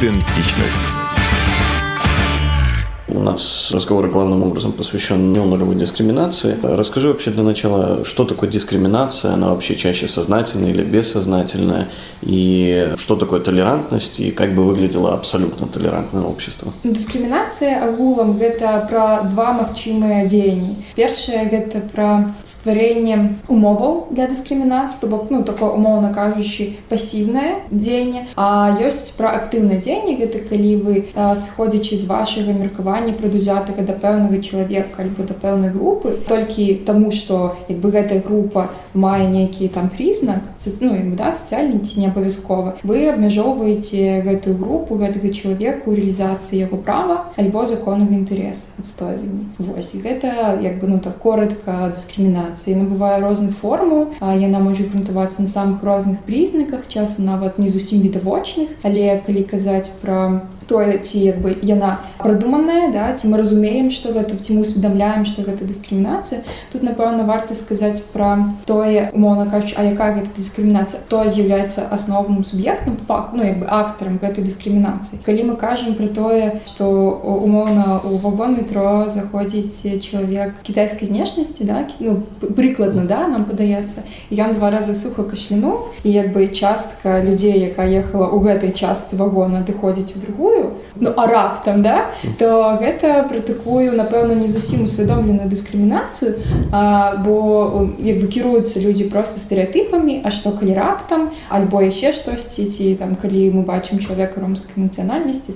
Идентичность. У нас разговор главным образом посвящен неонулевой дискриминации. Расскажи вообще для начала, что такое дискриминация, она вообще чаще сознательная или бессознательная, и что такое толерантность, и как бы выглядело абсолютно толерантное общество. Дыскрымінацыя агулам гэта пра два магчымыя дзеянні. Першае гэта пра стварэнне умоваў для дыскрымінацыі, то бок, такое умоўна кажучы пасіўнае дзеянне, а ёсць пра актыўнае дзеянне, гэта калі вы, сходзячы з вашага меркавання прыдузятага да пэўнага чалавека альбо да пэўнай групы, толькі таму, што гэтая група мае нейкі там прызнак, сацыяльны ці не абавязкова, вы абмяжоўваеце гэтую групу, гэтага чалавека ў рэалізацыі яго права альбо законнага інтарэса адстойвання. Вось, і гэта так коротка дыскрымінацыя. Яна бывае розных формаў, яна можа грунтавацца на самых розных прызнаках, часам нават не зусім відавочных, але калі казаць пра тое, ці яна прадуманая, ці мы разумеем, што гэта, ці мы усведамляем, што гэта дыскрымінацыя, тут, напэўна, варта сказаць пра тое, умоўна кажучы, а якая гэта дыскрымінацыя, хто з'яўляецца асноўным суб'ектам, актарам гэтай дыскрымінацыі. Калі мы кажам пра тое, што умоўна у вагон метро заходзіць чалавек кітайскай знешнасці, прыкладна, нам падаецца, і ён 2 разы суха кашлянуў, і частка людзей, якая ехала ў гэтай частцы вагона, адыходзіць у другую, а раптам, то гэта пра такую, напэўна, не зусім усвядомленую дыскрымінацыю, бо кіруюцца людзі проста стэрэатыпамі, а што калі раптам, альбо яшчэ штосьці, ці калі мы бачым чалавека ромскай нацыянальнасці,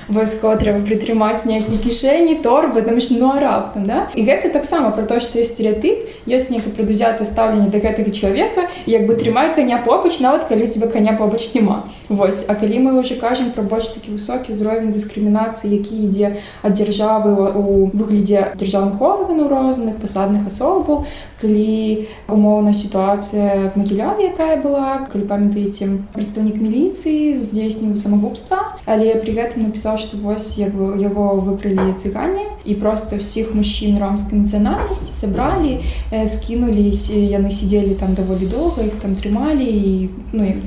абавязкова трэба прытрымаць нейкія кішэні, торбы, а раптам, І гэта таксама пра тое, што ёсць стэрэатып, ёсць нейкае прадузятае стаўленне да гэтага чалавека, і трымай каня побач, нават калі у цябе каня побач няма. Вось, а калі мы ўжо кажам пра больш такі высокі ўзровень дыскрымінацыі, які ідзе ад дзяржавы у выглядзе дзяржаўных органаў розных, пасадных асобаў, калі умоўна сітуацыя в Магілёве, якая была, калі памятаеце, прадстаўнік міліцыі здзейсніў самагубства, але пры гэтым напісаў, што вось яго выкрылі цыгане, і проста ўсіх мужчын ромскай нацыянальнасці сабралі, скінулі, яны сидзелі там даволі доўга, іх там трымалі, і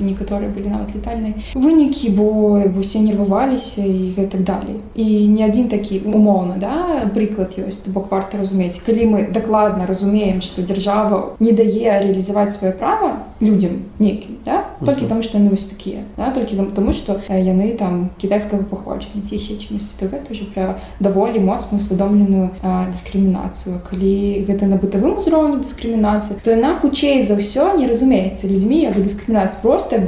некаторыя былі нават летальныя вынікі, бо усе нерваваліся і гэтак далей. І не адзін такі умоўна, прыклад ёсць, бок варта разумець, калі мы дакладна разумеем, што дзяржава не дае рэалізаваць сваё права людзям нейкім, толькі таму, што яны вось такія, толькі таму, што яны там кітайскага паходжання ці яшчэ чымсьці, то гэта ўжо пра даволі моцную усвядомленую дыскрымінацыю. Калі гэта на бытавым узроўні дыскрымінацыя, то яна хутчэй за ўсё не разумеецца людзьмі, дыскрымінацыя просто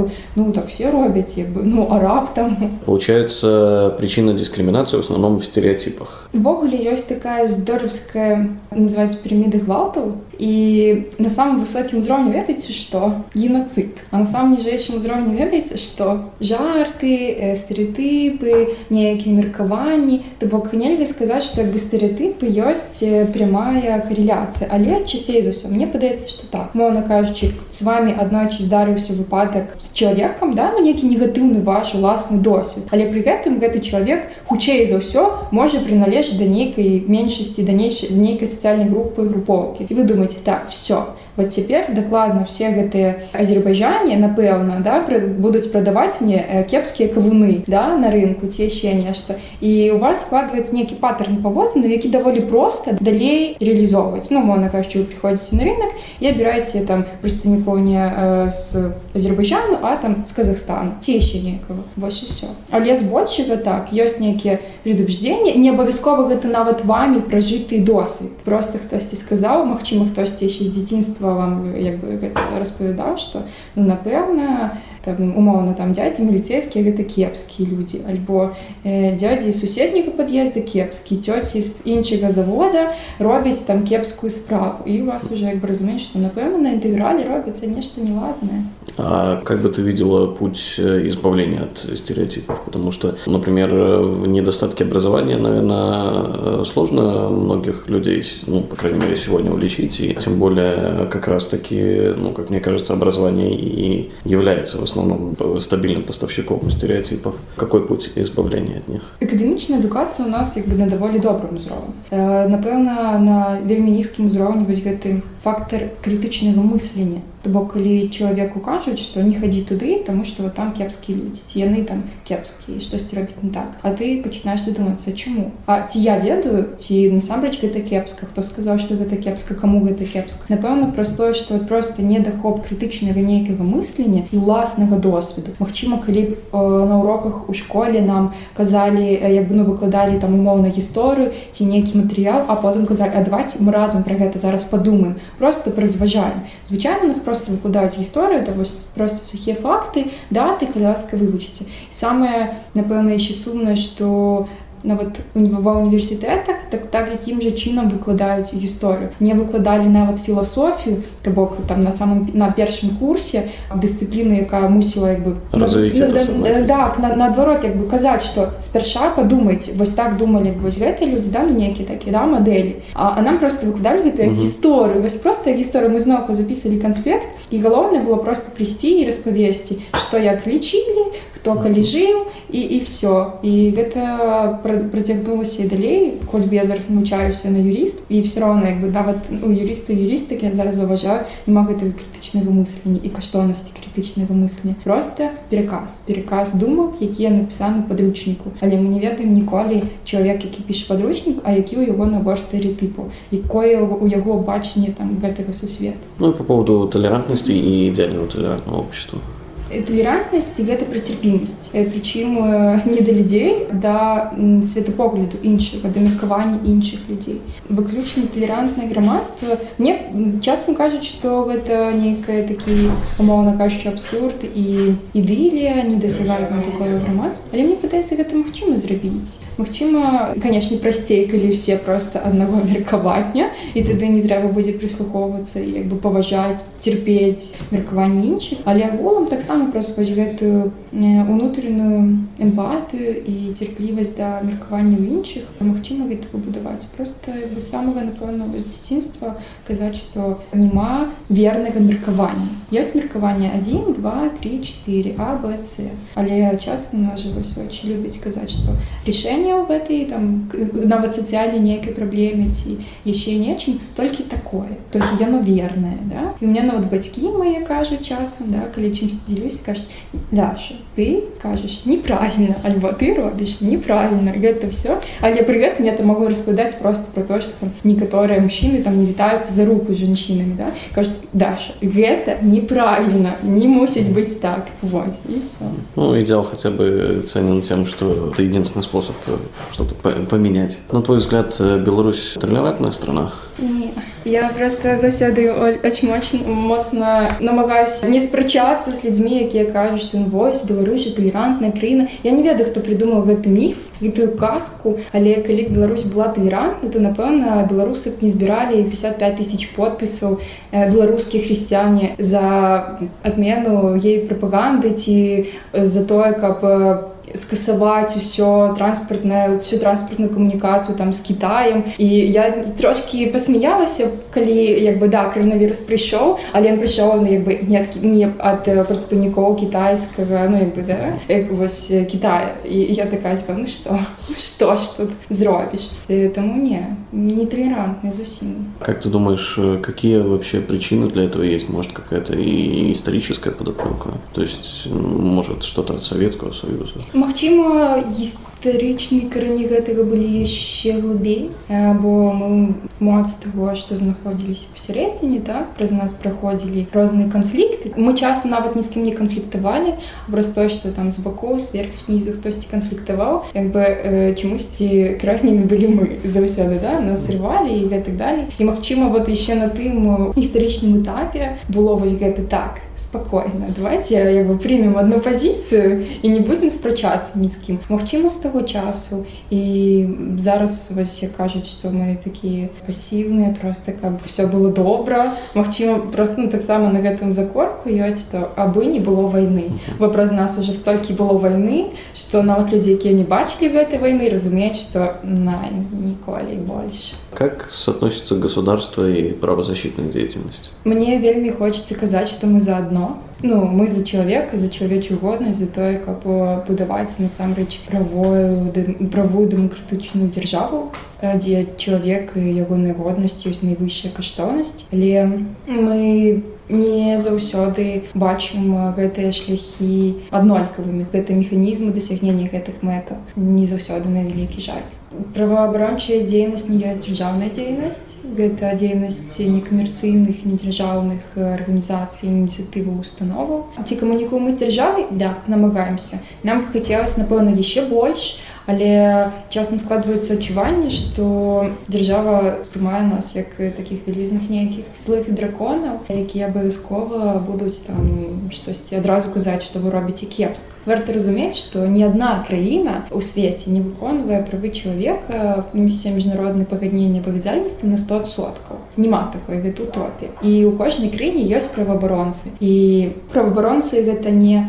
так все робяць, а раптам. Получается, причина дискриминации в основном в стереотипах. Увогуле ёсць такая здоровская, называецца піраміда гвалтаў, і на самым высокім узроўні ведаеце, што геноцид. А на самым ніжэйшым узроўні ведаеце, што жарты, стэрэатыпы, нейкія меркаванні. То бок нельга сказаць, што стэрэатыпы ёсць прямая карэляцыя, але часцей за ўсё мне падаецца, што так. Мовна кажучы, з вами аднойчы здарыўся выпадак з чалавекам, нейкі негатыўны ваш уласны досвед, але пры гэтым гэты чалавек хутчэй за ўсё можа прыналежаць да нейкай меншасці, да нейкай сацыяльнай групы, групоўкі. І вы думаеце, так, все. Вот цяпер дакладна все гэтыя азербайджане, напэўна, будуць прадаваць мне кепскія кавуны, на рынку ці яшчэ нешта. І у вас складваецца нейкі патэрн паводзінаў, які даволі проста далей рэалізоўваць. Мовна кажучы, вы прыходзіце на рынок і абіраеце там прадстаўнікоў не з Азербайджану, а там з Казахстана, ці яшчэ нейкага. Вось і ўсё. Але збольшага так, ёсць нейкія прадубеждзенні, не абавязкова гэта нават вамі пражыты досвед. Проста хтосьці сказаў, магчыма, хтосьці яшчэ з дзяцінства вам гэта распавядаў, што, напэўна, умоўна, дзядзі міліцейскія гэта кепскія людзі, альбо дзядзі з суседняга пад'езда кепскія, цёці з іншага завода робяць там кепскую справу. І у вас уже разумееш, што, напэўна, на інтэграле робіцца нешта неладнае. А как бы ты видела путь избавления от стереотипов? Потому что, например, в недостатке образования, наверное, сложно многих людей, по крайней мере, сегодня уличить, и тем более как раз-таки, как мне кажется, образование и является в основном стабильным поставщиком стереотипов. Какой путь избавления от них? Акадэмічная адукацыя у нас на даволі добрым узроўні. Напэўна, на вельмі нізкім узроўні вось гэты фактор крытычнага мыслення. То бок калі чалавеку кажуць, што не хадзі туды, таму што вот там кепскія людзі, ці яны там кепскія, штосьці робяць не так. А ты пачынаеш задумацца, чаму? А ці я ведаю, ці насамрэч гэта кепска? Хто сказаў, што гэта кепска, каму гэта кепска? Напэўна, праз тое, што проста недахоп крытычнага нейкага мыслення і ўласнага досведу. Магчыма, калі б на уроках у школе нам казалі, як бы выкладалі там умоўна гісторыю ці нейкі матэрыял, а потым казалі, а давайте мы разам пра гэта зараз падумаем, просто паразважаем. Звычайна у нас просто выкладаюць гісторыю, да вось просто сухія факты, даты, калі ласка вывучыце. Самае, напэўна, яшчэ сумнае, што нават ва універсітэтах так якім жа чынам выкладаюць гісторыю. Мне выкладалі нават філасофію, то бок там на першым курсе дысцыпліну, якая мусіла як бы так, наадварот як бы казаць, што спярша падумайце, вось так думалі вось гэтыя людзі, да, нейкія такія, да, мадэлі. А нам просто выкладалі гэтыя гісторыю. Вось проста гісторыю мы зноўку запісалі канспект, і галоўнае было проста прыйсці і распавесці, што як лічылі, хто калі жыў і все. І гэта працягнулася і далей, хоць бы я зараз навучаюся на юріст, і все роўна як бы нават у юрыстыкі я зараз заўважаю, няма гэтага крытычнага мыслення і каштоўнасці крытычнага мыслення. Проста пераказ думак, якія напісаны ў падручніку. Але мы не ведаем ніколі чалавек, які піша падручнік, а які ў яго набор стэрэатыпаў, якое у яго бачанне там гэтага сусвету. Ну и по поводу толерантности и идеального толерантного общества. Талерантнасць гэта пра цярпімасць, прычым не да людзей, да светапогляду іншых, да меркавання іншых людзей. Выключна талерантнае грамадства. Мне часам кажуць, што гэта нейкае такі, умоўна кажучы, абсурд і ідылія, не дасягаюць на такое грамадства. Але мне падаецца, гэта магчыма зрабіць. Магчыма, канечне, прасцей, калі ўсе проста аднаго меркавання, і тады не трэба будзе прыслухоўвацца і як бы паважаць, цярпець меркаванне іншых. Але агулам таксама просто вось гэтую унутраную эмпатыю і цярплівасць да меркавання ў іншых магчыма гэта пабудаваць. Проста з самага, напэўна, з дзяцінства казаць, што няма вернага меркавання. Ёсць меркаванне 1, 2, 3, 4, А, Б, С. Але часам нас жа вось очень любяць казаць, што рашэнне ў гэтай там нават сацыяльнай нейкай праблеме ці яшчэ нечым толькі такое, толькі яно вернае, да? І у меня нават бацькі мае кажуць часам, да, калі чымсьці дзелюся, кажуць, Даша, ты кажаш неправільна, альбо ты робіш неправільна, гэта все. Але пры гэтым я там магу распавядаць просто про то, што там некаторыя мужчыны там не вітаюцца за руку з жанчынамі, да? Кажуць, Даша, гэта неправільна, не мусіць быць так. Вось, і все. Ну, идеал хотя бы ценен тем, что это единственный способ что-то поменять. На твой взгляд, Беларусь толерантная страна? Не. Я просто заўсёды очень моцна намагаюся не спрачацца з людзьмі, якія кажуць, што вось Беларусь жа талерантная краіна. Я не ведаю, хто придумаў гэты міф, гэтую казку, але калі Беларусь была талерантнай, то напэўна беларусы б не збіралі 55 000 подпісаў беларускія хрысціяне за адмену гей-прапаганды ці за тое, каб скасаваць усю транспартную камунікацыю там з Кітаем. І я трошки посміялася, калі як бы да, коронавірус прыйшоў, але ён прыйшоў як бы не ад прадстаўнікоў кітайскага, ну як бы да, вось Кітая. І я такая, ну што ж тут зробіш? Таму не толерантны зусім. Как ты думаешь, какие вообще причины для этого есть? Может, какая-то и историческая подоплёка? То есть, может, что-то от Советского Союза? Магчыма, гістарычныя карані гэтага былі яшчэ глыбей, бо мы моц таго, што знаходзіліся пасярэдзіне, так? Праз нас праходзілі розныя канфлікты. Мы часам нават ні з кім не канфліктавалі, праз тое, што там з бакоў, зверху, знізу хтосьці канфліктаваў, як бы чамусьці крайнімі былі мы заўсёды, да? Нас рвалі і гэтак далей. І магчыма, вот яшчэ на тым гістарычным этапе было вось гэта так, спакойна. Давайте як бы прымем адну пазіцыю і не будзем спрачацца ні з кім. Магчыма, з таго часу. І зараз вось кажуць, што мы такія пасіўныя, проста каб все было добра. Магчыма, проста таксама на гэтым закорку ёсць, што абы не было вайны. Бо праз нас уже столькі было вайны, што нават людзі, якія не бачылі гэтай вайны, разумеюць, што ніколі больш. Как соотносится государство и правозащитная деятельность? Мне вельмі хочется казаць, што мы заодно. Ну, мы за чалавека, за чалавечую годнасць, за тое, каб будаваць насамрэч правую дэмакратычную дзяржаву, дзе чалавек і ягонай годнасці ёсць найвышэйшая каштоўнасць. Але мы не заўсёды бачым гэтыя шляхі аднолькавымі. Гэта механізмы дасягнення гэтых мэтаў не заўсёды, на вялікі жаль. Праваабарончая дзейнасць не ёсць дзяржаўная дзейнасць. Гэта дзейнасць некамерцыйных, недзяржаўных арганізацый, ініцыятываў, установаў. Ці камунікуем мы з дзяржавай? Так, намагаемся. Нам бы хацелася, напэўна, яшчэ больш, але часам складваецца адчуванне, што дзяржава прымае нас як такіх вялізных нейкіх злых драконаў, якія абавязкова будуць там штосьці адразу казаць, што вы робіце кепска. Варта разумець, што ні адна краіна ў свеце не выконвае правы чалавека, місія міжнароднай пагаднення абавязальнасці на 100%. Нема такой, гэта утопія. І ў кожнай краіне ёсць праваабаронцы. І праваабаронцы гэта не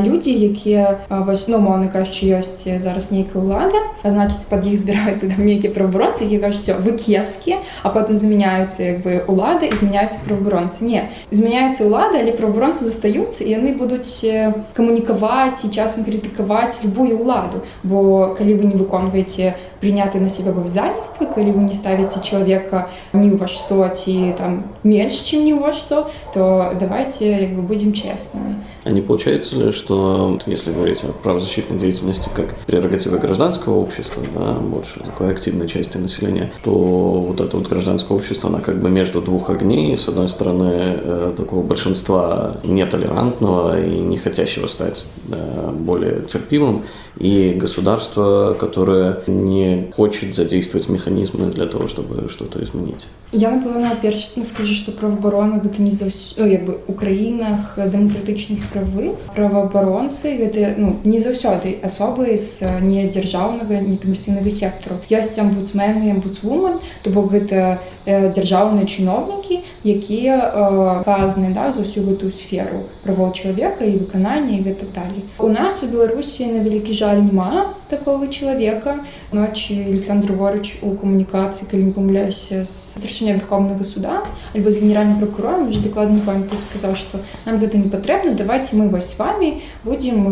людзі, якія, вось, ну, умоўна кажучы, ёсць зараз нейкая ўлада, а значыць, пад іх збіраюцца там нейкія праваабаронцы, якія кажуць, што вы кепскія, а потым змяняюцца як бы ўлада і змяняюцца праваабаронцы. Не, змяняецца ўлада, але праваабаронцы застаюцца, і яны будуць камунікаваць і часам крытыкаваць любую ўладу. Бо калі вы не выконваеце прынятыя на себе абавязальніцтвы, калі вы не ставіце чалавека ні ў ва што ці там менш, чым ні ў ва што, то давайте як бы будем честными. А не получается ли, что если говорить о правозащитной деятельности как прерогативе гражданского общества, да, больше такой активной части населения, то вот это вот гражданское общество, оно как бы между двух огней, с одной стороны, такого большинства нетолерантного и не хотящего стать более терпимым, и государство, которое не хочет задействовать механизмы для того, чтобы что-то изменить. Я, напевно, першасна скажу, што праваабарона гэта не заўсёды, ну, як бы у краінах дэмакратычных правых праваабаронцы гэта, ну, не заўсёды асобы з недзяржаўнага, некамерцыйнага сектару. Ёсць омбудсмен і омбудсвумен, то бок гэта дзяржаўныя чыноўнікі, якія адказныя, да, за ўсю гэтую сферу правоў чалавека і выканання і гэтак далей. У нас у Беларусі, на вялікі жаль, няма такого чалавека. Ночі Александр Григорьевич у камунікацыі, калі не памыляюся, з старшынёй Верховнага суда альбо з генеральным прокурором, уже дакладна не памятаю, сказаў, што нам гэта не патрэбна, давайте мы вось з вами будзем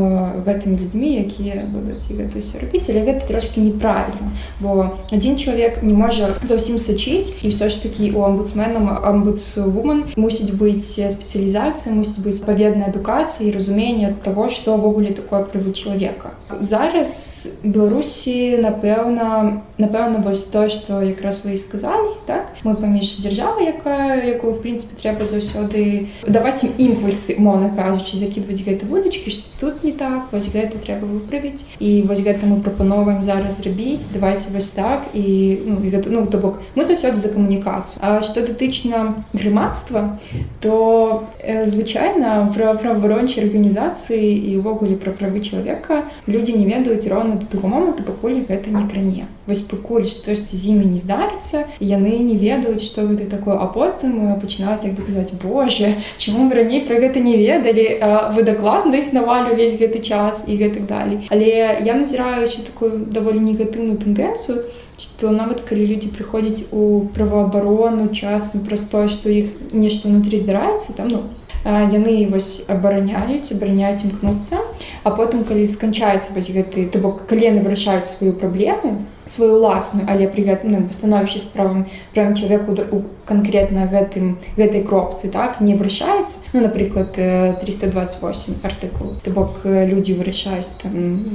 гэтымі людзьмі, якія будуць гэта ўсё рабіць. Але гэта трошки неправільна, бо адзін чалавек не можа за ўсім сачыць, і ўсё ж такі у омбудсмена, омбудсвумен мусіць быць спецыялізацыя, мусіць быць адпаведная адукацыя і разуменне таго, што ўвогуле такое правы чалавека. Зараз в Беларусі, напэўна, вось то, што якраз вы і сказалі, так? Мы паміж дзяржавай, якую, в прынцыпе, трэба заўсёды даваць ім імпульсы, умоўна кажучы, закідваць гэты вудачкі, што тут не так, вось гэта трэба выправіць, і вось гэта мы прапановваем зараз зрабіць, давайце вось так, і, ну, і гэта, ну, то бок, мы заўсёды за камунікацыю. А што датычна грамадства, то звычайна пра праваабарончыя арганізацыі і ўвогуле пра правы чалавека людзі не ведаюць роўна да таго моманту, пакуль гэта не кране. Вось пакуль штосьці з імі не здарыцца, яны не ведаюць, што гэта такое, а потым пачынаюць як бы казаць: «Боже, чаму мы раней пра гэта не ведалі, вы дакладна існавалі ўвесь гэты час» і гэтак далей. Але я назіраю такую даволі негатыўную тэндэнцыю, што нават калі людзі прыходзяць у праваабарону часам праз тое, што іх нешта ўнутры здараецца, там, ну, яны вось абараняюць, імкнуцца, а потым, калі сканчаецца вось гэты, то бок, калі яны вырашаюць сваю праблему, сваю ўласную, але пры гэтым, ну, становішся з правам чалавека у канкрэтна гэтай кропцы, так, не вырашаецца, ну, напрыклад, 328 артыкул, то бок людзі вырашаюць там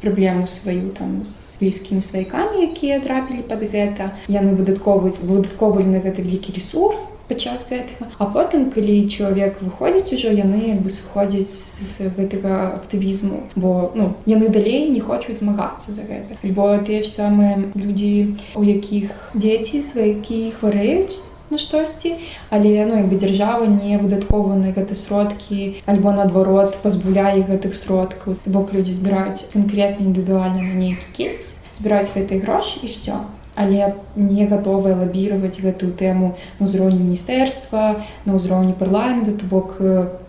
праблему сваю там з блізкімі сваякамі, якія трапілі пад гэта, яны выдаткоўвалі на гэта вялікі ресурс падчас гэтага, а потым, калі чалавек выходзіць ужо, яны як бы сыходзяць з гэтага актывізму, бо, ну, яны далей не хочуць змагацца за гэта. Альбо тыя ж самыя людзі, у якіх дзеці, сваякі хварэюць на штосьці, але, ну, як бы дзяржава не выдаткоўвае на гэта сродкі, альбо наадварот пазбаўляе гэтых сродкаў, бок людзі збіраюць канкрэтна індывідуальна на нейкі кейс, збіраюць гэтыя грошы і ўсё. Але не гатовыя лабіраваць гэтую тэму на ўзроўні міністэрства, на ўзроўні парламенту, то бок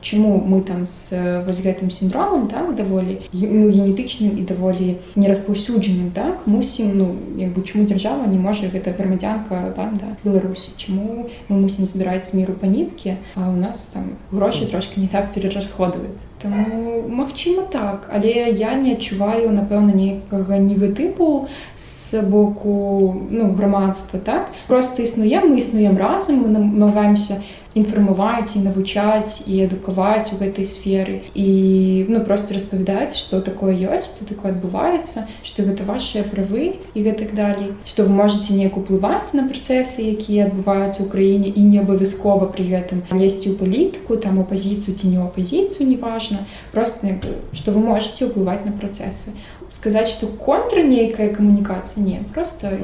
чаму мы там з вось гэтым сіндромам, так, даволі, ну, генетычным і даволі нераспаўсюджаным, так, мусім, ну, як бы, чаму дзяржава не можа, гэта грамадзянка, там, да, Беларусі, чаму мы мусім збіраць з міру па ніткі, а ў нас там грошы трошки не так перарасходваюцца. Таму, магчыма, так, але я не адчуваю, напэўна, нейкага негатыву з боку, ну, грамадства, так? Просто існуем, мы існуем разам, мы намагаемся інфармаваць і навучаць і адукаваць у гэтай сферы і просто распавядаць, што такое ёсць, што такое адбываецца, што гэта вашыя правы і гэтак далей, што вы можаце неяк уплываць на працэсы, якія адбываюцца ў краіне і не абавязкова пры гэтым лезці ў палітыку, там апазіцыю ці не апазіцыю, неважна, просто што вы можаце ўплываць на працэсы. Сказать, что контра некая коммуникация, нет, просто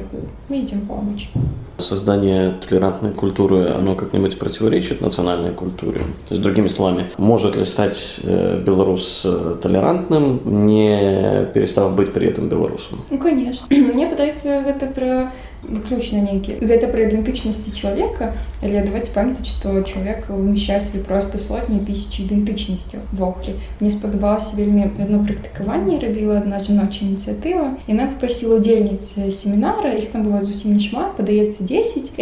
мы идем помочь. Создание толерантной культуры, оно как-нибудь противоречит национальной культуре? То есть, другими словами, может ли стать белорус толерантным, не перестав быть при этом белорусом? Ну, конечно. Мне падаецца, гэта пра выключна нейкі. Гэта пра ідэнтычнасці чалавека, але давайте памятаць, што чалавек умяшчае сабе проста сотні, тысячы ідэнтычнасцяў вокруг. Мне спадабалася вельмі адно практыкаванне, рабіла адна жаночая ініцыятыва, і яна папрасіла удзельніц семінара, іх там было зусім нешмат, падаецца 10,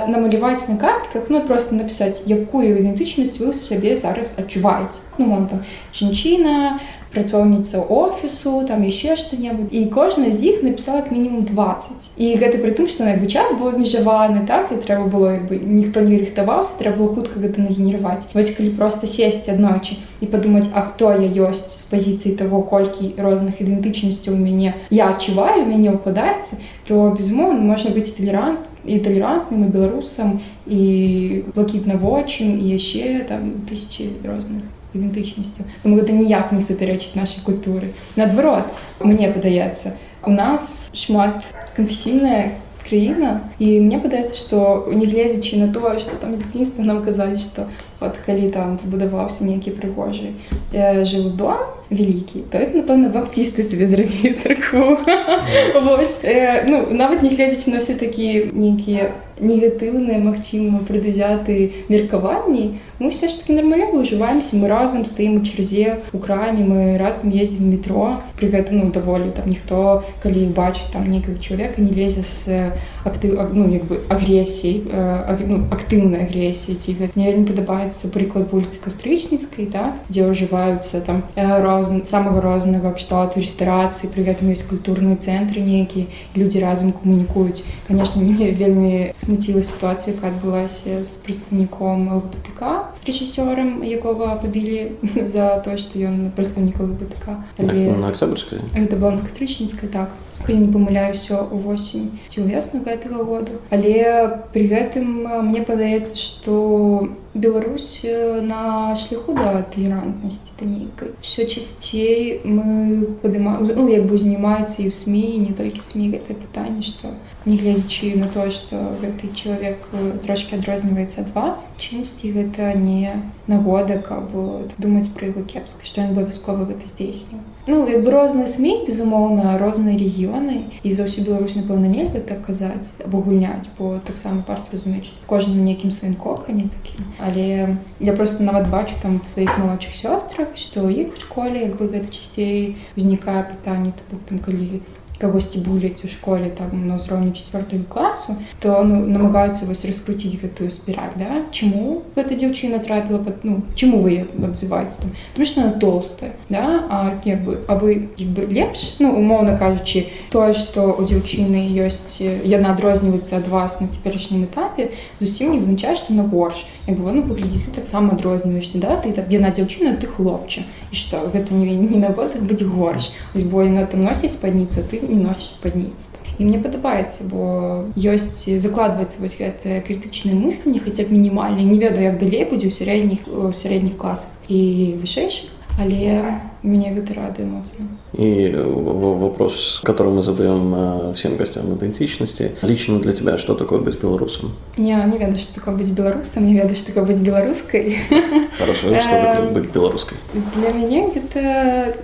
намаляваць на картках, просто напісаць, якую ідэнтычнасць вы сабе зараз адчуваеце. Там жанчына, працоўніца офісу, там яшчэ што-небудзь. І кожная з іх напісала як мінімум 20. І гэта пры тым, што час быў абмежаваны, так, і трэба было, ніхто не рыхтаваўся, трэба было хутка гэта нагенераваць. Вось калі проста сесці аднойчы і падумаць, а хто я ёсць з пазіцыі таго, колькі розных ідэнтычнасцяў у мяне я адчуваю, у мяне ўкладаецца, то, безумоўна, можна быць толерантным і беларусам, і блакітнавочым, і яшчэ там тысячы розных ідэнтычнасцяў. Таму гэта ніяк не супярэчыць нашай культуры. Наадварот, мне падаецца, у нас шмат канфесійная краіна, і мне падаецца, што нягледзячы на тое, што там з дзяцінства нам казалі, што калі там пабудаваўся нейкі прыгожы жылы дом вялікі, то это, напэўна, баптісты сабе зрабілі царкву. Нават нягледзячы на ўсе такія нейкія негатыўныя, магчыма, прадузятыя меркаванні, мы ўсё ж такі нармалёва ўжываемся, мы разам стаім у чарзе ў краме, мы разам едзем у метро, пры гэтым даволі там ніхто, калі бачыць там нейкага чалавека, не лезе з агрэсіяй, актыўнай агрэсіяй. Мне вельмі падабаецца прыклад вуліцы Кастрычніцкай, дзе ўжываюцца там самага рознага кшталту рэстарацыі, пры гэтым ёсць культурныя цэнтры нейкія, людзі разам камунікуюць. Канешне, мяне вельмі смуціла сітуацыя, якая адбылася з прадстаўніком ЛГБТК, рэжысёрам, якога пабілі за тое, што ён прадстаўнік ЛГБТК. На Октябрьскай? Гэта была на Кастрычніцкай, так. Калі не памыляюся, увосень ці ўвесну гэтага году. Але пры гэтым мне падаецца, што Беларусь на шляху да талерантнасці да нейкай. Всё часцей мы падымаем, знімаюцца і ў СМІ, і не толькі СМІ гэтае пытанне, што нягледзячы на тое, што гэты чалавек трошкі адрозніваецца ад вас, чымсьці гэта не нагода, каб думаць пра яго кепска, што ён абавязкова гэта здзейсніў. Розныя СМІ, безумоўна, розныя рэгіёны, і за ўсю Беларусь, напэўна, нельга так казаць, абагульняць, бо таксама варта разумець, што кожны ў нейкім сваім кокане такім. Але я просто нават бачу там за іх малодшых сёстрах, што ў іх школе гэта часцей узнікае пытанне, там, калі кагосьці буляць у школе там на ўзроўні 4 класу, то намагаюцца раскруціць гэтую спіраль, да? Чаму гэта дзяўчына трапіла пад, чаму вы яе абзываеце там? Тому што яна толстая, да? А вы лепш, умоўна кажучы, тое, што у дзяўчыны ёсць, яна адрозніваецца ад вас на цяперашнім этапе, зусім не азначае, што яна горш. Паглядзі, ты таксама адрозніваешся, да? Яна дзяўчына, ты хлопча. І што, гэта не нагода быць горш. Бо яна там носіць спадніцу, а ты не носіш спадніцу. І мне падабаецца, бо закладваецца вось гэтае крытычнае мысленне, хаця б мінімальна. Не ведаю, як далей будзе ў сярэдніх класах і вышэйшых, але меня это радует моцно. И вопрос, который мы задаем всем гостям идентичности. Лично для тебя, что такое быть белорусом? Я не ведаю, что такое быть белорусом, я ведаю, что такое быть белорусской. Хорошо, что такое быть белорусской? Для меня это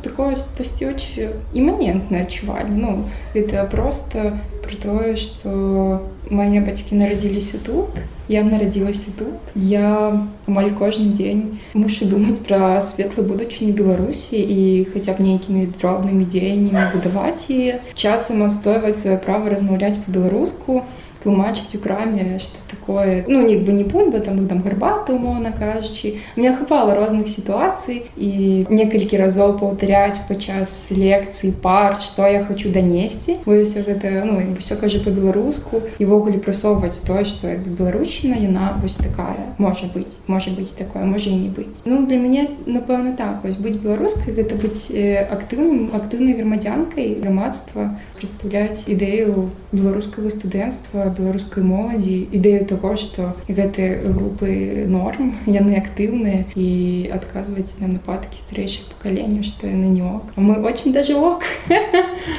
такое что-то очень имманентное адчуванне. Это просто про то, что мои бацькі нарадзіліся тут, я нарадзілася тут. Я амаль кожны дзень мушу думаць пра светлую будучыню Беларусі і хаця б нейкімі дробнымі дзеяннямі будаваць яе. Часам адстойваць сваё права размаўляць па-беларуску, тлумачыць у краме, што такое, ну, як бы не бульба, там, ну, там, гарбата, умоўна кажучы. Мне хапала розных сітуацый, і некалькі разоў паўтаряць падчас лекцый, пар, што я хочу данесці. Бо ўсё гэта, ну, як бы ўсё кажу па-беларуску, і ввогуле прасоўваць тое, што як бы беларушчына, яна вось такая, можа быць такое, можа і не быць. Ну, для мяне, напэўна, так, вось быць беларускай, гэта быць актыўнай грамадзянкай грамадства, прадстаўляць ідэю беларускага студэнцтва, беларускай моладзі, ідэю таго, што гэтыя групы норм, яны актыўныя, і адказваць на нападкі старэйшых пакаленняў, што яны не ок. Мы очень даже ок.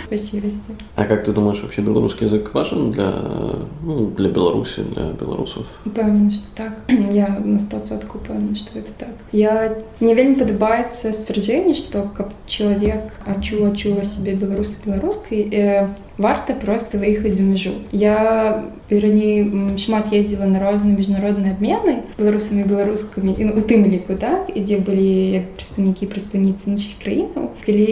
По щирости. А как ты думаешь, вообще белорусский язык важен для Беларуси, для белорусов? Упевнена, что так. Я на 100% упевнена, что это так. Мне вельмі падабаецца сцвярджэнне, што каб чалавек адчула сябе беларускай, варта проста выехаць за мяжу. Я раней шмат ездзіла на розныя міжнародныя абмены беларусамі і беларускамі, у тым ліку, так, і дзе былі як прадстаўнікі і прадстаўніцы іншых краінаў. Калі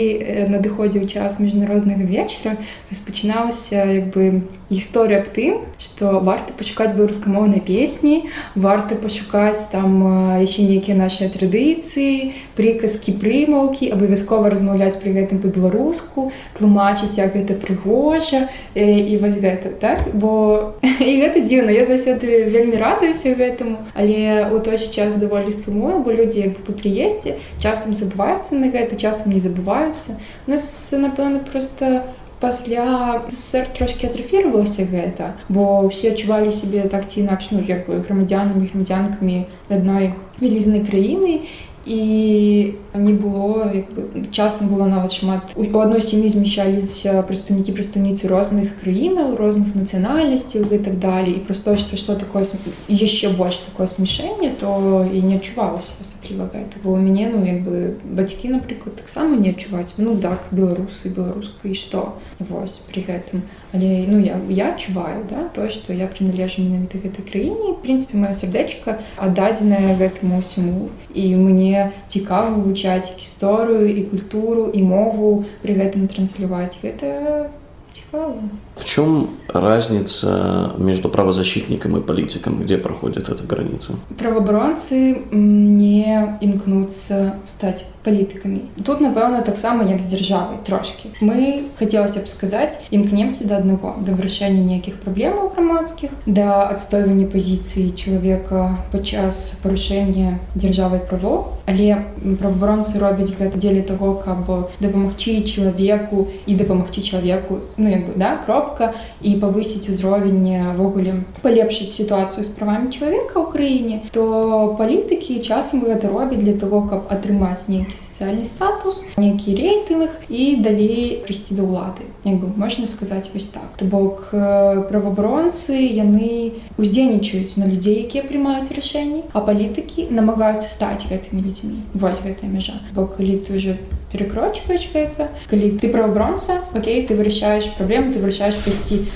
надыходзіў час міжнароднага вечара, распачыналася як бы гісторыя аб тым, што варта пашукаць беларускамоўныя песні, варта пашукаць там яшчэ нейкія нашыя традыцыі, прыказкі, прымаўкі, абавязкова размаўляць пры гэтым па-беларуску, тлумачыць, як гэта прыгожа, і вось гэта, так? Бо і гэта дзіўна, я заўсёды вельмі радуюся гэтаму, але ў той жа час даволі сумую, бо людзі як бы па прыездзе часам забываюцца на гэта, часам не забываюцца. У нас, напэўна, проста пасля СССР трошкі атрафіравалася гэта, бо ўсе адчувалі сябе так ці інакш, ну, як бы грамадзянамі, грамадзянкамі адной вялізнай краіны, і не было, як бы, часам было нават шмат. У адной сям'і змяшаліся прадстаўніцы розных краінаў, розных нацыянальнасцяў і так далей. І проста што такое яшчэ больш такое смешэнне, то і не адчувалася асабліва гэта. Бо ў мяне, ну, як бы бацькі, напрыклад, таксама не адчуваюць. Ну, так, беларусы, беларуска і што? Вось, пры гэтым. Але, ну, я адчуваю, да, тое, што я прыналежу менавіта гэтай краіне. В прынцыпе, маё сардэчка аддадзенае гэтаму ўсяму. І мне цікава вывучаць гісторыю і культуру, і мову, пры гэтым трансляваць. Гэта цікава. В чем разница между правозащитником и политиком? Где проходит эта граница? Правоабаронцы не імкнуцца стаць палітыкамі. Тут, напэўна, таксама як з дзяржавай трошкі. Мы, хацелася б сказаць, імкнемся да аднаго, да вырашэння нейкіх праблемаў грамадскіх, да адстойвання пазіцыі чалавека падчас парушэння дзяржавай правоў, але праваабаронцы робяць гэта дзеля таго, каб дапамагчы чалавеку і дапамагчы чалавеку, ну, як бы, да, кропка, і павысіць узровень, ввогуле палепшыць сітуацыю з правамі чалавека ў краіне, то палітыкі часам гэта робяць для таго, каб атрымаць нейкі сацыяльны статус, нейкі рэйтынг і далей прыйсці да ўлады. Як бы можна сказаць вось так. То бок праваабаронцы, яны уздзейнічаюць на людзей, якія прымаюць рашэнні, а палітыкі намагаюцца стаць гэтымі людзьмі. Вось гэтая мяжа. Бо калі ты ўжо перекрочваеш гэта, калі ты праваабаронца, окей, ты вырашаеш праблему, ты вырашаеш прыйсці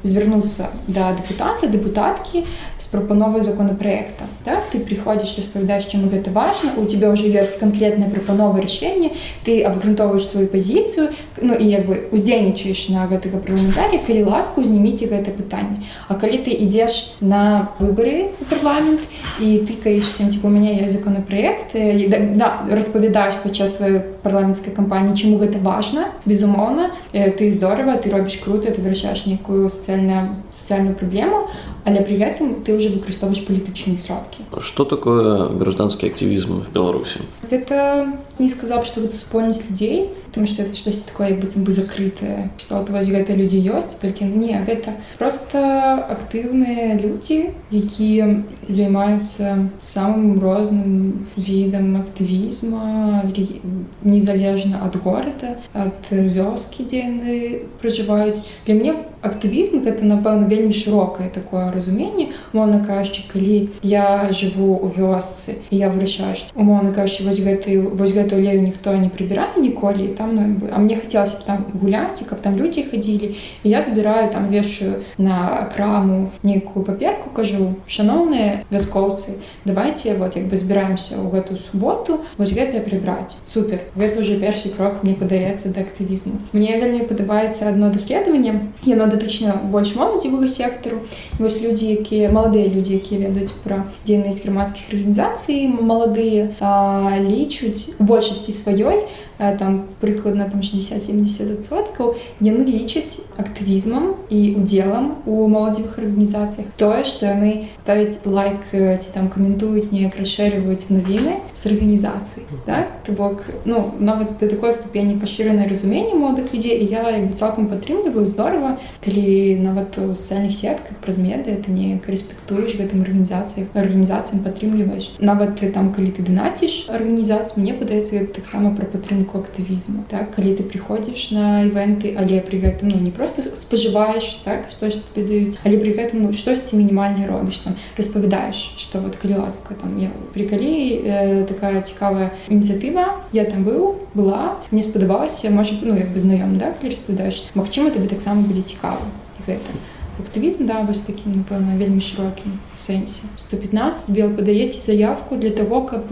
звярнуцца да дэпутата, дэпутаткі з прапановай законапраекта. Так? Ты прыходзіш, распавядаеш, чаму гэта важна, у тебя ўжо ёсць канкрэтнае прапановае рашэнне, ты абгрунтоўваеш сваю пазіцыю, ну і як бы уздзейнічаеш на гэтага парламентаря, калі ласка, узніміце гэта пытанне. А калі ты ідзеш на выбары ў парламент і тыкаешся, типа, у мяне ёсць законапраект, распавядаеш падчас сваёй парламенцкай кампаніі, чаму гэта важна, безумоўна, ты здорава, ты робіш круто, ты вырашаеш некую социальную проблему, але при этом ты уже выкарыстоўваеш палітычныя сродкі. Что такое гражданский активизм в Беларуси? Это не сказал, что это супольнасць людзей, потому что это что-то такое, як быццам бы закрытое, что вот вось гэта людзі ёсць, толькі не, гэта просто актыўныя людзі, якія займаюцца самым розным відам актывізма, незалежна ад горада, ад вёскі, дзе яны пражываюць. Для мяне актывізм гэта, напэўна, вельмі шырокае такое разуменне. Умоўна кажучы, калі я жыву ў вёсцы і я вырашаю, што, умоўна кажучы, вось гэтую алею ніхто не прыбірае ніколі, там, ну, як бы, а мне хацелася б там гуляць, і каб там людзі хадзілі, і я забіраю, там вешаю на краму нейкую паперку, кажу: шаноўныя вяскоўцы, давайте вот як бы збіраемся ў гэтую суботу, вось гэтае прыбраць. Супер, гэта ўжо першы крок, мне падаецца, да актывізму. Мне вельмі падабаецца адно даследаванне, яно датычна больш моладзевага сектару. Вось маладыя людзі, якія ведаюць пра дзейнасць грамадскіх арганізацый, маладыя, лічуць у большасці сваёй, там прыкладна 60-70%, яны лічаць актывізмам і удзелам у моладзевых арганізацыях тое, што яны ставяць лайк ці там каментуюць, неяк расшэрываюць навіны з арганізацый. Так? То бок, нават да такой ступені пашыранае разуменне маладых людзей, і я цалкам падтрымліваю, здорава, калі нават у сацыяльных сетках праз медыа ты неяк рэспектуеш гэтым арганізацыям падтрымліваеш. Нават там, калі ты данаціш арганізацыі, мне падаецца, гэта таксама пра падтрымку актывізму. Так? Калі ты прыходзіш на івенты, але пры гэтым не проста спажываеш, так? Штось табе даюць, але пры гэтым штосьці мінімальна робіш, там, распавядаеш, што вот, калі ласка, там, прикалі такая цікавая ініцыятыва, я там была, мне спадабалася, можа, знаём, да, калі распавядаеш, магчыма, табе таксама будзе цікава гэта. Актывізм, да, вось такім, напэўна, вельмі шырокім сэнсе. 115 падаеце заявку для того, каб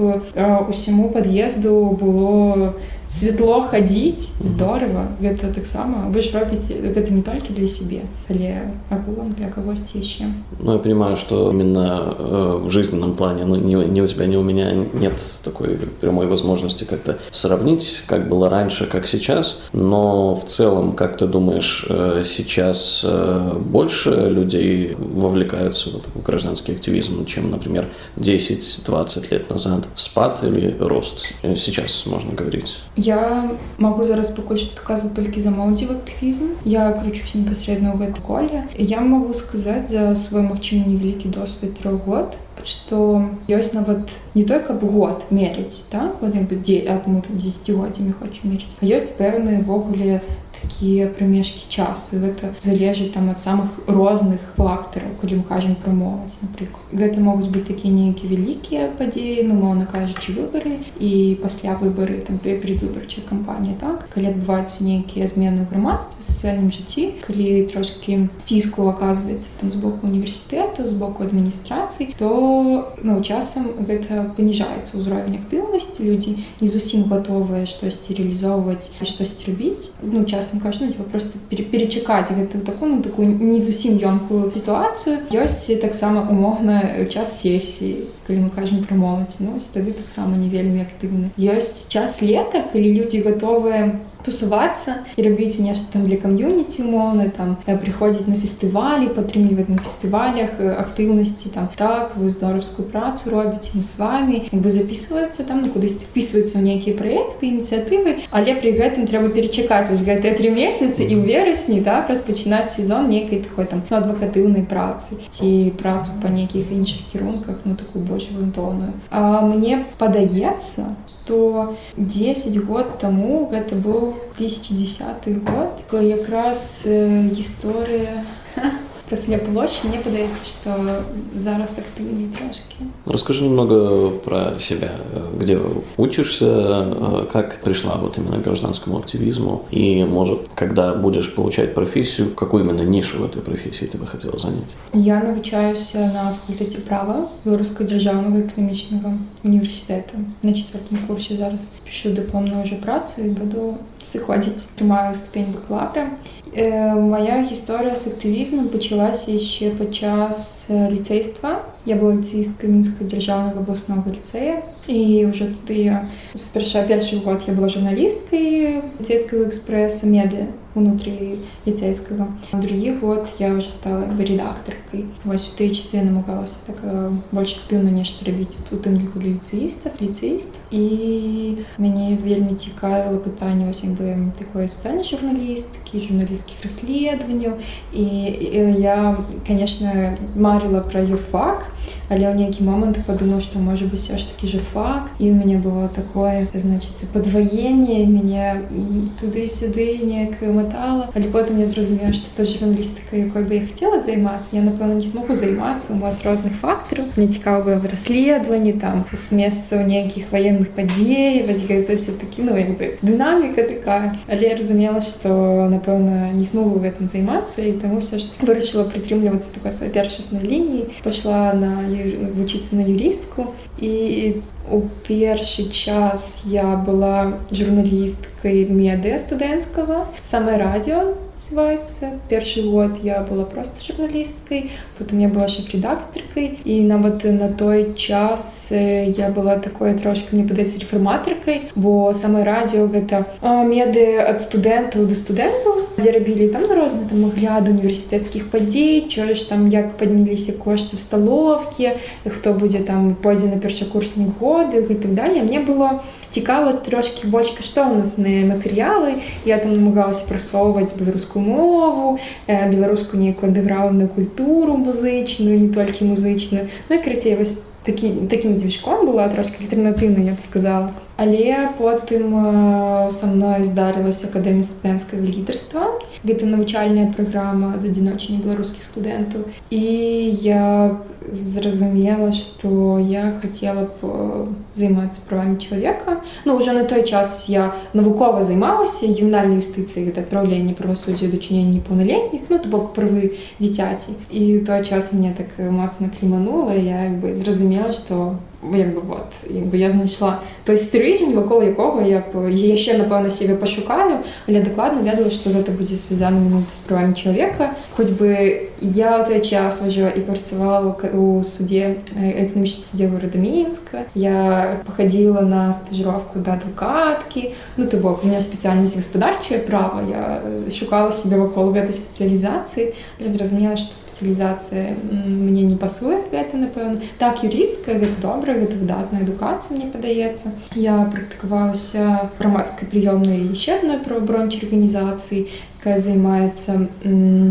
усяму пад'езду было светло хадзіць, здорава, гэта таксама. Вы ж робіце гэта не толькі для сябе, але агулам для кагосьці яшчэ. Я понимаю, что именно в жизненном плане, ни у тебя, ни у меня нет такой прямой возможности как-то сравнить, как было раньше, как сейчас, но в целом, как ты думаешь, сейчас больше людей вовлекаются в гражданский активизм, чем, например, 10-20 лет назад? Спад или рост? Сейчас можно говорить. Я могу зараз пакуль што адказваць толькі за моладзевы актывізм. Я кручусь непасрэдна ў гэтай коле. Я могу сказаць за свой, магчыма, невялікі досвед 3 год, што ёсць нават не той, каб год мерыць, так? Вот як бы 10-годдзямі хочам мерыць. А ёсць пэўныя ввогуле такія прамежкі часу. І гэта залежыць там ад самых розных фактараў, калі мы кажам пра моладзь, напрыклад. Гэта могуць быць такія нейкія вялікія падзеі, умоўна кажучы, выбары і пасля выбары, там, перадвыбарчая кампанія, так? Калі адбываюцца нейкія змены ў грамадстве, у сацыяльным жыцці, калі трошкі ціску аказваецца там з боку універсітэту, з боку адміністрацыі, то часам гэта паніжаецца ўзровень актыўнасці, людзі не зусім гатовыя штосьці рэалізоўваць і штосьці рабіць. Часам кажу, просто перечакаць такую не зусім ёмкую сітуацыю. Ёсць таксама умоўна час сесіі, калі мы кажам пра моладзь, тады таксама не вельмі актыўны. Ёсць час лета, калі людзі гатовыя тусавацца і рабіць нешта там для кам'юніці умоўна, там прыходзіць на фестывалі, падтрымліваць на фестывалях актыўнасці, там так, вы здаровскую працу робіце, мы з вамі, як бы запісваюцца там, кудысьці впісваюцца ў нейкія праекты, ініцыятывы, але пры гэтым трэба перечакаць вось гэтыя 3 месяцы і ў верасні, так, распачынаць сезон нейкай такой там адвакатыўнай працы ці працу па нейкіх іншых кірунках, такую больш грунтоўную. А мне падаецца, то 10 год таму, гэта быў 2010 год, якраз гісторыя пасля площади, мне падаецца, што зараз актыўней трошки. Расскажи немного про себя. Где учишься, как пришла вот именно к гражданскому активизму, и, может, когда будешь получать профессию, какую именно нишу в этой профессии ты бы хотела занять? Я навучаюся на факультэце права Беларускага дзяржаўнага эканамічнага універсітэта. На 4-м курсе зараз пишу дыпломную уже працу і буду сыходзіць. Прымаю ступень бакалаўра. Моя гісторыя з актывізмам пачалася яшчэ падчас ліцэйства. Я была ліцэісткай Мінскага дзяржаўнага абласнога ліцэя. І ўжо тады першы год я была журналісткай ліцейскага экспрэса, медыа унутры ліцейскага. Другі год я ўжо стала редактаркай. Вось у тыя часы я намагалася так больш актыўна нешта рабіць у тым ліку для ліцеістаў. І мяне вельмі цікавіла пытанне вось як бы такой сацыяльнай журналістыкі, журналісцкіх расследаванняў. І я, конечно, марила пра юрфак, але ў нейкі момант падумала, што можа быць ўсё ж такі журфак. І у мяне было такое, значыць, падваенне, мяне туды-сюды неяк матала. Але потым я зразумела, што той журналістыкай, якой бы я хацела займацца, я, напэўна, не смогу займацца ў моц розных фактараў. Мне цікава было расследаванні, там, з месцаў нейкіх ваенных падзей, вось гэта все такі, як бы, дынаміка такая. Але я разумела, што, напэўна, не смогу гэтым займацца, і таму ўсё ж вырашыла прытрымлівацца такой сваёй першаснай лініі. Пайшла вучыцца на юрыстку, і У першы час я была журналісткай медыа студэнцкага, самае радіо называется. Першы год я была просто журналісткай, потым я была шэф-рэдактаркай, і нават на той час я была такой трошки, мне падаецца, рэфарматаркай, бо самае радіо гэта медыа ад студэнтаў да студэнтаў, дзе рабілі там на розныя там агляды універсітэцкіх падзей, чуеш там, як падняліся кошты в сталовкі, хто будзе там пойдзе на першакурснік годы і так далее. Мне было цікава трошки больш каштоўнасныя матэрыялы. Я там намагалася прасоўваць беларускую мову, беларускую нейкую андэграўндную культуру музычную, не толькі музычную. Ну і карацей, вось таким дзвіжком была трошки альтэрнатыўна, я б сказала. Але потым са мной здарылася Акадэмія студэнцкага лідарства. Гэта навучальная праграма з адзіночання беларускіх студэнтаў. І я зразумела, што я хацела б займацца правамі чалавека. Ну, ўжо на той час я навукова займалася ювенальнай юстыцыяй, гэта адпраўленне правасуддзя ў дачыненні непаўналетніх, ну, то бок правы дзіцяці. І ў той час мне так моцна кліманула, я зразумела, што я знайшла той стрыжень, вакол якога я яшчэ, напэўна, сябе пашукаю, але дакладна ведала, што гэта будзе звязана менавіта з правамі чалавека. Хоць бы я ў той час ўжо і працавала у суде, эканамічным судзе горада Мінска. Я пахадзіла на стажыровку да адвакаткі. Ну, то бок, у меня спецыяльнасць гаспадарчае права. Я шукала сябе вакол гэтай спецыялізацыі, але зразумела, што спецыялізацыя мне не пасуе, гэта, напэўна. Так, юрыстка, гэта добра, гэта выдатная адукацыя, мне падаецца. Я практыкавалася в грамадскай прыёмнай яшчэ адной праваабарончай арганізацыі, якая займаецца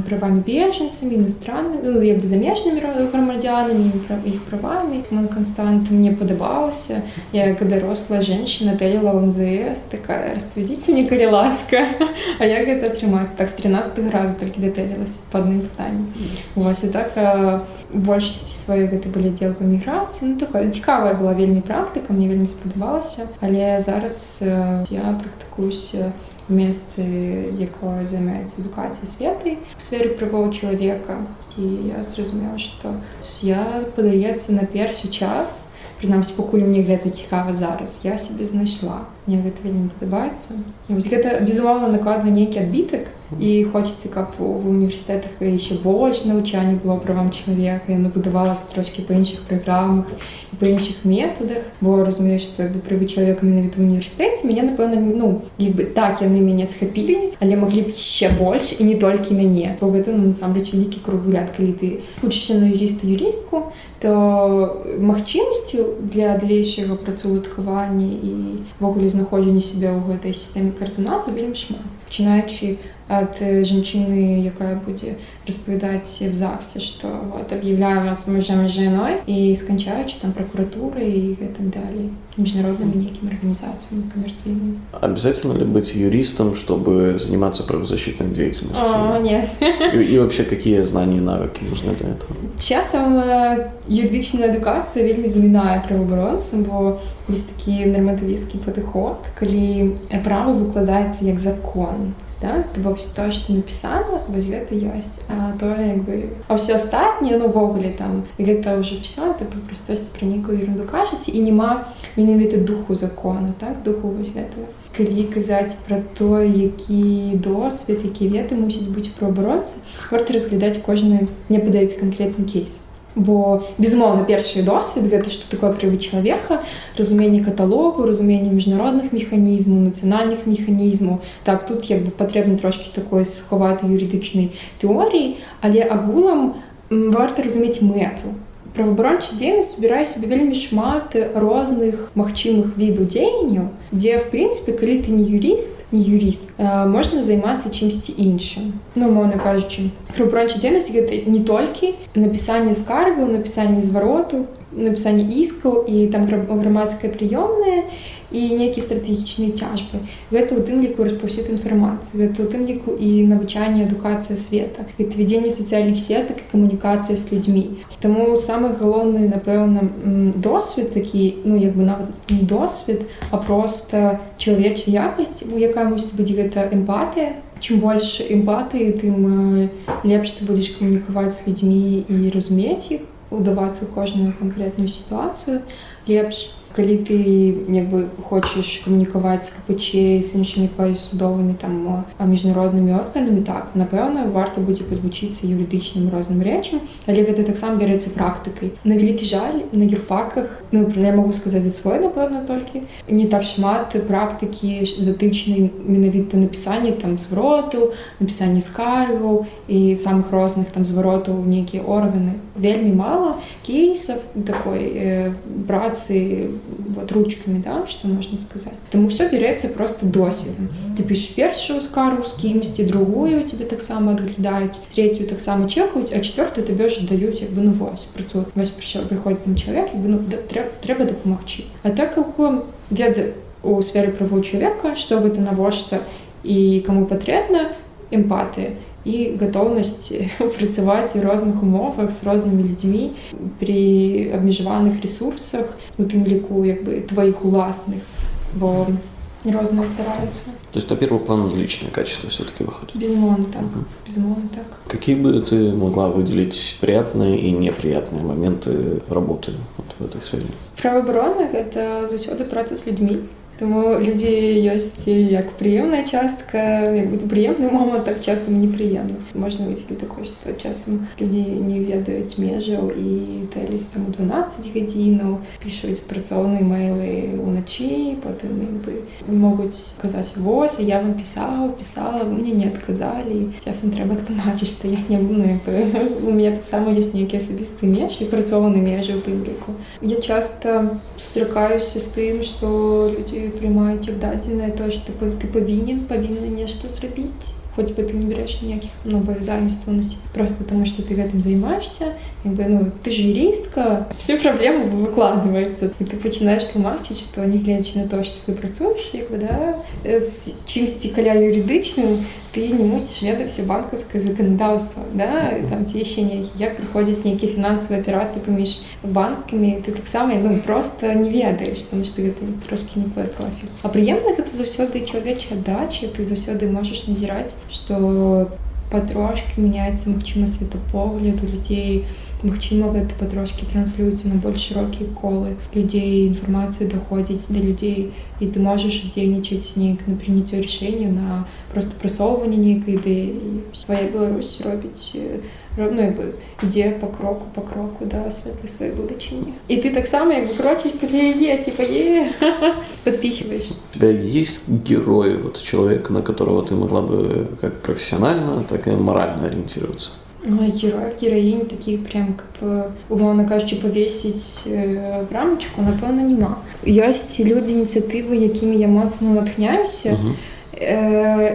правамі бежанцамі, іностраннымі, ну, як бы замежнымі грамадзянамі, іх правамі. Констант мне падабалася. Я, як дарослая женщина, тэліла в МЗС, такая, распавядзіце мне, калі ласка. А як гэта атрымаецца? Так, з 13-го разу толькі датэлілася па адным пытанні. Вось, і так, у большасці сваёй гэта былі аддзел па міграцыі. Ну, такая цікавая была вельмі практыка, мне вельмі спадабалася. Але зараз я практыкуюся в месцы, якое займаецца адукацыяй асветай у сферы правоў чалавека. І я зразумела, што я, падаецца, на першы час, прынамсі, пакуль мне гэта цікава зараз, я сябе знайшла. Мне гэта вельмі падабаецца. Вось гэта, безумоўна, накладвае нейкі адбітак, і хочацца, каб в універсітэтах яшчэ больш навучання было правам чалавека, яно будавалася трошкі па іншых праграмах і па іншых метадах, бо разумею, што правы чалавека менавіта в універсітэце мяне, напэўна, ну, як бы так яны мяне схапілі, але маглі б яшчэ больш і не толькі мяне. То гэта, ну, насамрэч, вялікі кругляд. Калі ты вучышся на юрыста-юрыстку, то магчымасцяў для далейшага працаўладкавання і ввогуле знаходжання сябе ў гэтай сістэме каардынатаў вельмі шмат. Пачинаючи ад жанчыны, якая будзе распавядаць в ЗАГСе, што вот, объявляем вас мужем и женой, и скончаючи там прокуратурой и так далее, международными некими организациями коммерційными. Обязательно ли быть юристом, чтобы заниматься правозащитной деятельностью? Нет. И вообще, какие знания и навыки нужны для этого? Часам юридичная адукацыя вельмі замінае праваабаронцам, бо ёсць такі нарматывісцкі падыход, калі права выкладаецца як закон. Да? То бок то, што напісана, вось гэта ёсць. А то, як бы, а ўсё астатняе, ну, ввогуле, там, гэта ўжо всё, это проста пра нейкую ерунду кажаце, і няма менавіта духу закона, так, духу вось гэтага. Калі казаць пра то, які досвед, які веды мусіць быць у праваабаронцы, варта разглядаць кожны, мне падаецца, канкрэтны кейс. Бо, безумоўна, першы досвед — гэта што такое правы чалавека, разуменне каталогу, разуменне міжнародных механізмаў, нацыянальных механізмаў. Так, тут як бы патрэбна трошкі такой сухаватай юридычнай тэоріі, але агулам варта разумець мэту. Праваабарончая дзейнасць збірае сабе вельмі шмат розных магчымых відаў дзеянняў, дзе, в прынцыпе, калі ты не юрыст, можна займацца чымсьці іншым. Ну, умоўна кажучы, праваабарончая дзейнасць — гэта не толькі напісанне скаргаў, напісанне зваротаў, напісанне іскаў і там грамадская прыёмная і нейкія стратэгічныя цяжбы. Гэта ў тым ліку распаўсюд інфармацыі, гэта ў тым ліку і навучанне, адукацыя света, гэта вядзенне сацыяльных сетак і камунікацыя з людзьмі. Таму самы галоўны, напэўна, досвед такі, ну, як бы нават не досвед, а проста чалавечая якасць, якая мусіць быць, гэта эмпатыя. Чым больш эмпатыі, тым лепш ты будзеш камунікаваць з людзьмі і разумець іх, удавацца ў кожную канкрэтную сітуацыю, лепш. коли ти якби хочеш комунікувати з КПЧ, з іншими судовими там міжнародними органами, так, напевно, варто буде підвчитися юридичним розним речам, але це так само береться практикою. На великий жаль, на юрфаках, я можу сказати за своє, напевно, тільки, не так шмат практики дотичної менавіта написання там звороту, написання скаргів і самих різних там зворотів в які органи. Вельми мало кейсов такой працы вот ручками, да, что можно сказать. Тому все береться просто досвідом. Ти пишеш першу скаргу з кимось, другую тебе так само відглядають, третю так само чекають, а четверту тебе вже дають, якби, ну ось приходить там чоловік, якби, ну треба допомогти. А так як веде у сфері правового чоловіка, що ви наводите і кому потрібно, емпатія і готовність працювати в різних умовах з різними людьми при обмежуваних ресурсах, у тим ліку, якби, твоїх власних, бо різне здарається. То есть на первый план личные качества все-таки выходят? Безумовно так. Безумовно так. Какие бы ты могла выделить приятные и неприятные моменты работы вот в этой сфере? Правооборона – це завжди праця з людьми. Тому люди є як приємна частка, якби приємний момент, так часом неприємно. Можна виділити також, що часом люди не ведають межів і телись там у 12 годин, пишуть працовні мейли уночі, потім якби можуть сказати, ось, я вам писала, ви мені не відказали. Часом треба тлумачити, що я не, ну, якби, у мене так само є ніякі особисті межі і працовні межі в тим ліку. Я часто стикаюся з тим, що люди приймають як дадене то, що ти повинна нечто зробити. Хоч би ти не береш ніяких обов'язательств, просто тому, що ти цим займаєшся. Якби, ну, ти ж юристка, всі проблеми викладаються. І ти починаєш тлумачити, що не глядячи на те, що ти працюєш, якби, да, з чимось коля юридичним, ти не мусиш ведати все банківське законодавство. Да? Там ті ще як проходять ніякі фінансові операції поміж банками, ти так само, ну, просто не ведаєш, тому що це трошки не твій профіль. А приємно, це завжди чоловіча віддача, ти завжди можеш назирати, що потрошки міняється, можливо, світопогляд у людей, можливо, це потрошки транслюється на більш широкі коли людей, інформація доходить до людей, і ти можеш здійснити на прийняття рішення, на просто просовування ніякої ідеї. Своя Білорусь робить, ну, якби, йде по кроку, да, світло своєї будучині. І ти так само, якби, крочиш по її, типа, подпихиваешь. У тебя есть герой, вот, человека, на которого ты могла бы как профессионально, так и морально ориентироваться? Ну, героїв, героїнь такі прям, как, умовно кажучи, повісить в рамочку, напевно, нема. Є люди, ініціативи, якими я моцно натхняюся,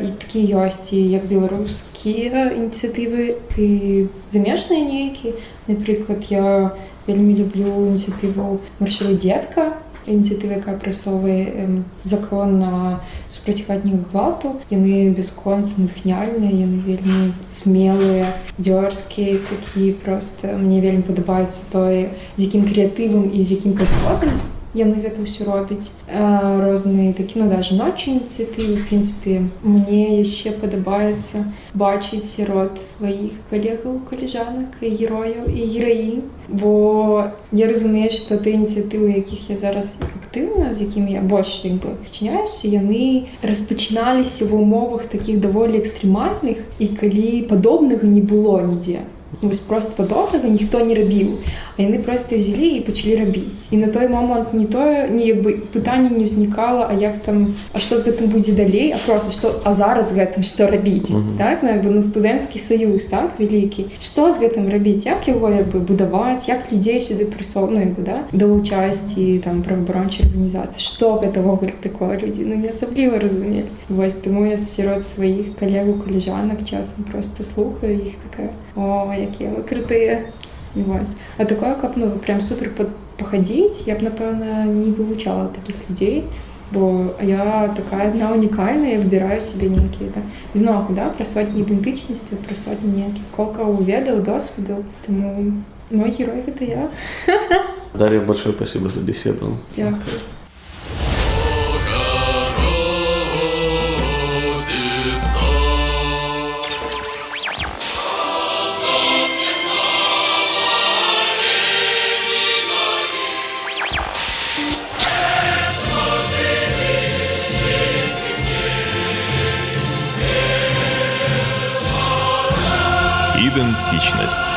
і такі є, як білоруські ініціативи, і заміжні ніякі. Наприклад, я вельми люблю ініціативу «Маршруй дітка», ініціатива, яка просовує закон на супротивхатнього гвалту. Яны бесконечно натхняльныя, яны вельмі смелыя, дзёрзкія, такі просто мне вельмі падабаюцца тое, з якім крэатывам і з якім падходам яны гэта ўсё робяць. Розныя такі, ну да, жіночі ініцыятывы, в прынцыпе, мне яшчэ падабаецца бачыць сярод сваіх калегаў, калежанак, і герояў і гераінь, бо я разумею, што тыя ініцыятывы, якіх я зараз актыўна, з якімі я больш прычыняюся, яны распачыналіся в умовах такіх даволі экстрэмальных, і калі падобнага не было нідзе. Вось просто падобнага ніхто не рабіў, а яны просто взялі і пачалі рабіць. І на той момант якби пытанне не ўзнікала, а як там, а што з гэтым будзе далей, а просто што, а зараз з гэтым што рабіць, так? Ну, якби, ну, студэнцкі саюз, так, вялікі. Што з гэтым рабіць, як яго, якби, будаваць, як людзей сюды ну, якби, да, далучасці, там, праваабарончай арганізацыі, што гэта вогуле такое людзі, ну, не асабліва разумелі. Вось, таму я сярод сваіх калегаў, калежанак часам просто слухаю іх, такая, о, якія вы крутыя. Вось. А такое, каб, ну, прям супер пахадзіць, я б, напэўна, не вывучала такіх людзей, бо я такая адна унікальная, я выбіраю сабе нейкія, да, зноўку, да, пра сотні ідэнтычнасцяў, пра сотні нейкіх колкаў ведаў, досведаў. Таму мой герой — гэта я. Дарья, большое спасибо за беседу. Дякую. ідэнтычнасць.